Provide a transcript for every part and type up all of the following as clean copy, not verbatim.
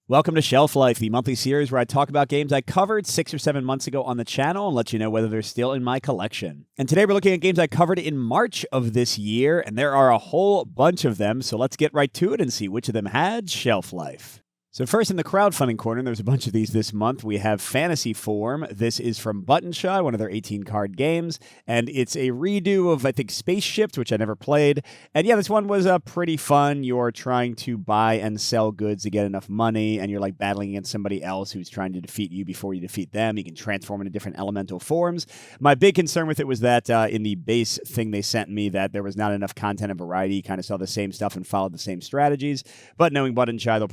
Welcome to Shelf Life, the monthly series where I talk about games I covered 6 or 7 months ago on the channel and let you know whether they're still in my collection. And today we're looking at games I covered in March of this year, and there are a whole bunch of them, so let's get right to it and see which of them had shelf life. So first in the crowdfunding corner, there's a bunch of these this month. We have Fantasyform. This is from Button Shy, one of their 18-card games, and it's a redo of, I think, Spaceships, which I never played. And yeah, this one was pretty fun. You're trying to buy and sell goods to get enough money, and you're like battling against somebody else who's trying to defeat you before you defeat them. You can transform into different elemental forms. My big concern with it was that in the base thing they sent me, that there was not enough content and variety. You kind of saw the same stuff and followed the same strategies. But knowing Button Shy, they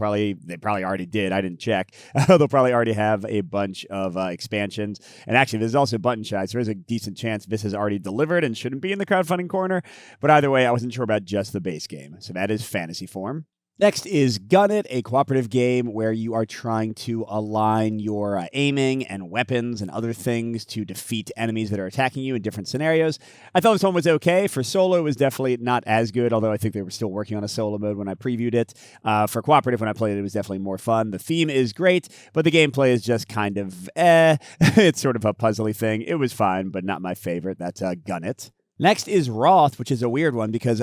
probably already did. I didn't check. They'll probably already have a bunch of expansions. And actually, there's also Button Shy, so there's a decent chance this has already delivered and shouldn't be in the crowdfunding corner. But either way, I wasn't sure about just the base game. So that is Fantasyform. Next is Gun It, a cooperative game where you are trying to align your aiming and weapons and other things to defeat enemies that are attacking you in different scenarios. I thought this one was okay. For solo, it was definitely not as good, although I think they were still working on a solo mode when I previewed it. For cooperative, when I played it, it was definitely more fun. The theme is great, but the gameplay is just kind of It's sort of a puzzly thing. It was fine, but not my favorite. That's Gun It. Next is Wroth, which is a weird one because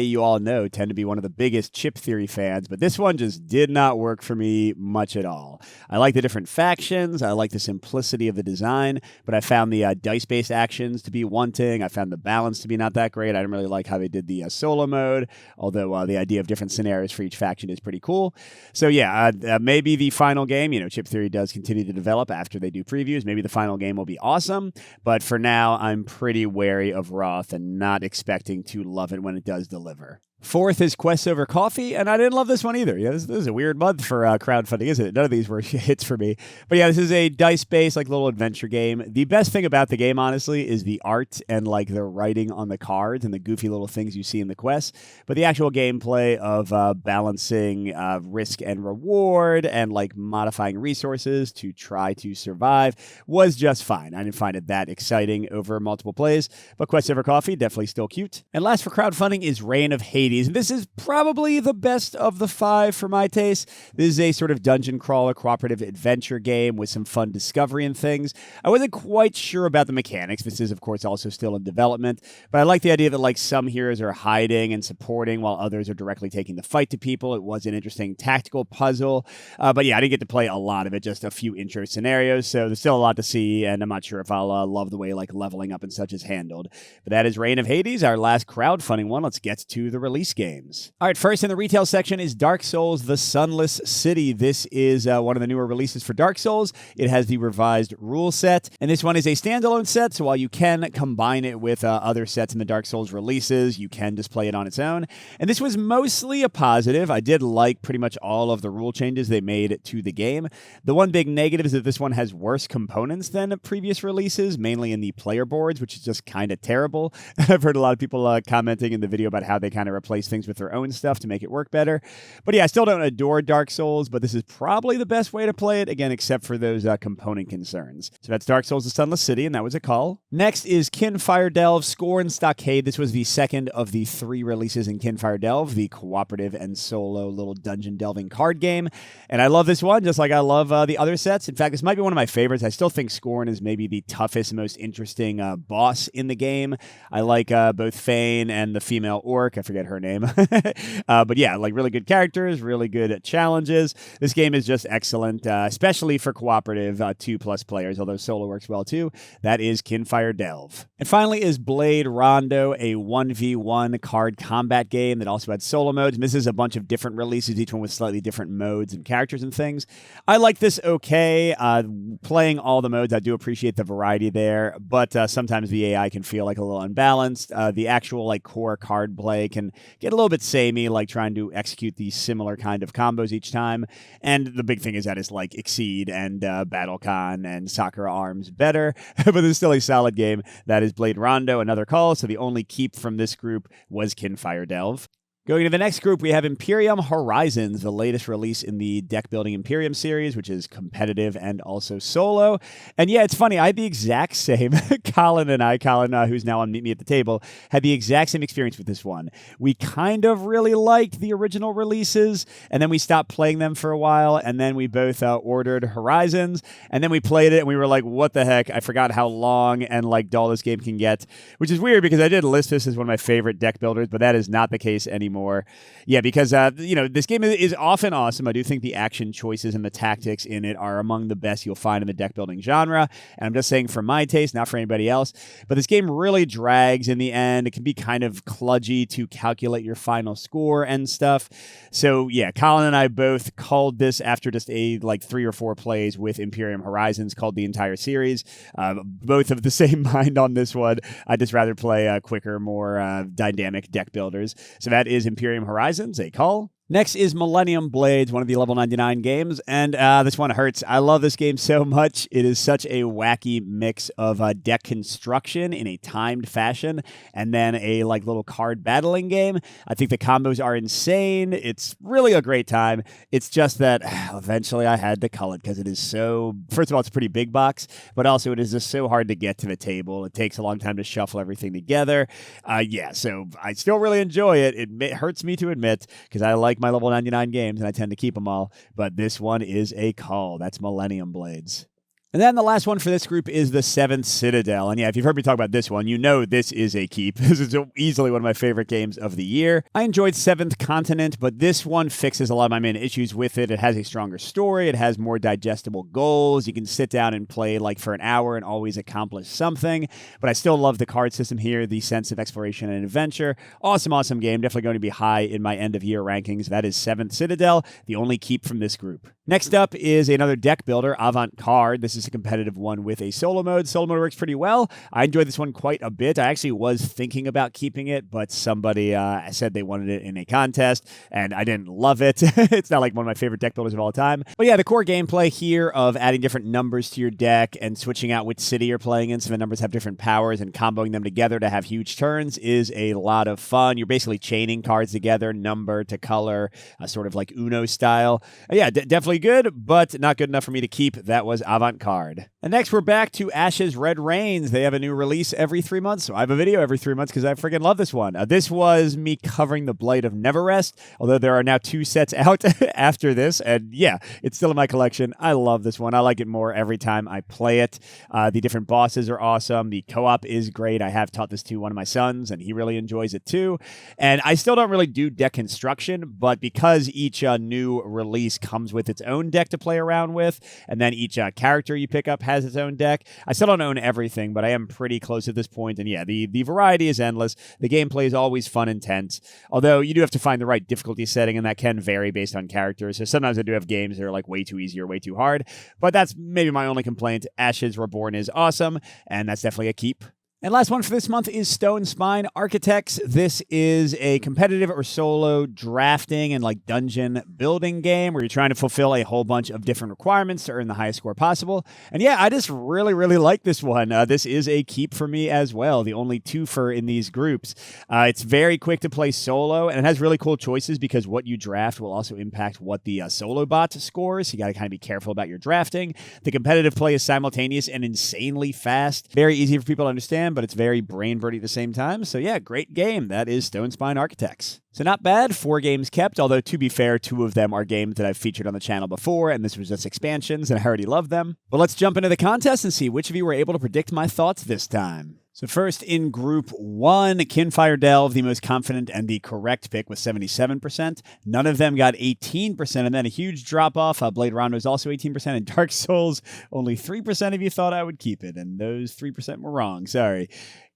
you all know, tend to be one of the biggest chip theory fans, but this one just did not work for me much at all. I like the different factions, I like the simplicity of the design, but I found the dice-based actions to be wanting. I found the balance to be not that great. I didn't really like how they did the solo mode, although the idea of different scenarios for each faction is pretty cool. So yeah, maybe the final game, chip theory does continue to develop after they do previews. Maybe the final game will be awesome, but for now, I'm pretty wary of Wroth and not expecting to love it when it does deliver. Fourth is Quests Over Coffee, and I didn't love this one either. Yeah, this is a weird month for crowdfunding, isn't it? None of these were hits for me. But yeah, this is a dice-based, little adventure game. The best thing about the game, honestly, is the art and, the writing on the cards and the goofy little things you see in the quests. But the actual gameplay of balancing risk and reward and, modifying resources to try to survive was just fine. I didn't find it that exciting over multiple plays, but Quests Over Coffee, definitely still cute. And last for crowdfunding is Reign of Hades. And this is probably the best of the 5 for my taste. This is a sort of dungeon crawler cooperative adventure game with some fun discovery and things. I wasn't quite sure about the mechanics. This is, of course, also still in development. But I like the idea that some heroes are hiding and supporting while others are directly taking the fight to people. It was an interesting tactical puzzle. But yeah, I didn't get to play a lot of it, just a few intro scenarios. So there's still a lot to see, and I'm not sure if I'll love the way leveling up and such is handled. But that is Reign of Hades, our last crowdfunding one. Let's get to the release games. All right, first in the retail section is Dark Souls: The Sunless City. This is one of the newer releases for Dark Souls. It has the revised rule set, and this one is a standalone set, so while you can combine it with other sets in the Dark Souls releases, you can just play it on its own. And this was mostly a positive. I did like pretty much all of the rule changes they made to the game. The one big negative is that this one has worse components than previous releases, mainly in the player boards, which is just kind of terrible. I've heard a lot of people commenting in the video about how they kind of replace things with their own stuff to make it work better. But yeah, I still don't adore Dark Souls, but this is probably the best way to play it, again, except for those component concerns. So that's Dark Souls: The Sunless City, and that was a call. Next is Kinfire Delve: Scorn, Stockade. This was the second of the 3 releases in Kinfire Delve, the cooperative and solo little dungeon delving card game. And I love this one, just like I love the other sets. In fact, this might be one of my favorites. I still think Scorn is maybe the toughest, most interesting boss in the game. I like both Fane and the female orc. I forget her name. But yeah, really good characters, really good challenges. This game is just excellent, especially for cooperative 2+ players, although solo works well too. That is Kinfire Delve. And finally is Blade Rondo, a 1v1 card combat game that also had solo modes. And this is a bunch of different releases, each one with slightly different modes and characters and things. I like this okay. Playing all the modes, I do appreciate the variety there, but sometimes the AI can feel a little unbalanced. The actual core card play can get a little bit samey, trying to execute these similar kind of combos each time. And the big thing is that it's Exceed and BattleCon and Sakura Arms better, but it's still a solid game. That is Blade Rondo, another call. So the only keep from this group was Kinfire Delve. Going to the next group, we have Imperium Horizons, the latest release in the deck building Imperium series, which is competitive and also solo. And yeah, it's funny. I had the exact same, Colin, who's now on Meet Me at the Table, had the exact same experience with this one. We kind of really liked the original releases, and then we stopped playing them for a while, and then we both ordered Horizons, and then we played it, and we were like, what the heck? I forgot how long and like dull this game can get, which is weird because I did list this as one of my favorite deck builders, but that is not the case anymore. Yeah, because, this game is often awesome. I do think the action choices and the tactics in it are among the best you'll find in the deck building genre. And I'm just saying for my taste, not for anybody else. But this game really drags in the end. It can be kind of kludgy to calculate your final score and stuff. So, yeah, Colin and I both called this after just 3 or 4 plays with Imperium Horizons, called the entire series. Both of the same mind on this one. I'd just rather play quicker, more dynamic deck builders. So that is Imperium Horizons, a call. Next is Millennium Blades, one of the level 99 games, and this one hurts. I love this game so much. It is such a wacky mix of deck construction in a timed fashion, and then a little card battling game. I think the combos are insane. It's really a great time. It's just that eventually I had to cull it because it is so. First of all, it's a pretty big box, but also it is just so hard to get to the table. It takes a long time to shuffle everything together. So I still really enjoy it. It hurts me to admit because I like my level 99 games, and I tend to keep them all, but this one is a call. That's Millennium Blades. And then the last one for this group is the 7th Citadel. And yeah, if you've heard me talk about this one, you know this is a keep. This is easily one of my favorite games of the year. I enjoyed 7th Continent, but this one fixes a lot of my main issues with it. It has a stronger story. It has more digestible goals. You can sit down and play for an hour and always accomplish something. But I still love the card system here, the sense of exploration and adventure. Awesome game. Definitely going to be high in my end of year rankings. That is 7th Citadel, the only keep from this group. Next up is another deck builder, Avant Carde. This is a competitive one with a solo mode. Solo mode works pretty well. I enjoyed this one quite a bit. I actually was thinking about keeping it, but somebody said they wanted it in a contest, and I didn't love it. It's not one of my favorite deck builders of all time. But yeah, the core gameplay here of adding different numbers to your deck and switching out which city you're playing in so the numbers have different powers and comboing them together to have huge turns is a lot of fun. You're basically chaining cards together, number to color, sort of like Uno style. Yeah, definitely good, but not good enough for me to keep. That was Avant Carde. And next, we're back to Ashes Red Rains. They have a new release every 3 months, so I have a video every 3 months because I freaking love this one. This was me covering the Blight of Neverset, although there are now 2 sets out after this, and yeah, it's still in my collection. I love this one. I like it more every time I play it. The different bosses are awesome. The co-op is great. I have taught this to one of my sons, and he really enjoys it too. And I still don't really do deck construction, but because each new release comes with its own deck to play around with, and then each character you pick up has its own deck. I still don't own everything, but I am pretty close at this point. And yeah, the variety is endless. The gameplay is always fun and tense, although you do have to find the right difficulty setting, and that can vary based on characters. So sometimes I do have games that are way too easy or way too hard, but that's maybe my only complaint. Ashes Reborn is awesome, and that's definitely a keep. And last one for this month is Stonespine Architects. This is a competitive or solo drafting and dungeon building game where you're trying to fulfill a whole bunch of different requirements to earn the highest score possible. And yeah, I just really like this one. This is a keep for me as well, the only twofer in these groups. It's very quick to play solo, and it has really cool choices because what you draft will also impact what the solo bot scores. So you got to kind of be careful about your drafting. The competitive play is simultaneous and insanely fast. Very easy for people to understand, but it's very brain birdy at the same time. So yeah, great game. That is Stonespine Architects. So not bad, 4 games kept, although to be fair, 2 of them are games that I've featured on the channel before, and this was just expansions, and I already love them. But let's jump into the contest and see which of you were able to predict my thoughts this time. So first in Group 1, Kinfire Delve, the most confident and the correct pick with 77%. None of them got 18%, and then a huge drop-off. Blade Rondo is also 18%, and Dark Souls, only 3% of you thought I would keep it, and those 3% were wrong. Sorry.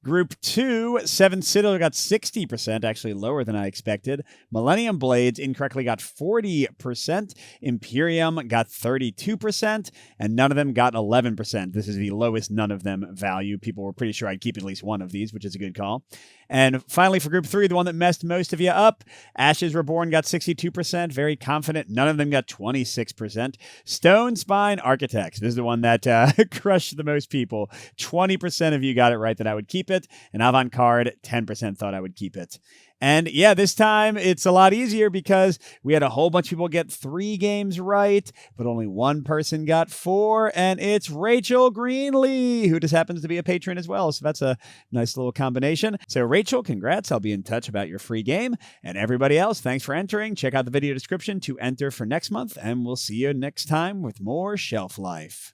Group 2, 7th Citadel got 60%, actually lower than I expected. Millennium Blades incorrectly got 40%. Imperium got 32%, and none of them got 11%. This is the lowest none of them value. People were pretty sure I'd keep at least one of these, which is a good call. And finally, for Group 3, the one that messed most of you up, Ashes Reborn got 62%, very confident. None of them got 26%. Stonespine Architects, this is the one that crushed the most people. 20% of you got it right that I would keep it, and Avant Carde, 10% thought I would keep it. And yeah, this time it's a lot easier because we had a whole bunch of people get 3 games right, but only one person got 4, and it's Rachel Greenlee, who just happens to be a patron as well. So that's a nice little combination. So Rachel, congrats. I'll be in touch about your free game. And everybody else, thanks for entering. Check out the video description to enter for next month, and we'll see you next time with more Shelf Life.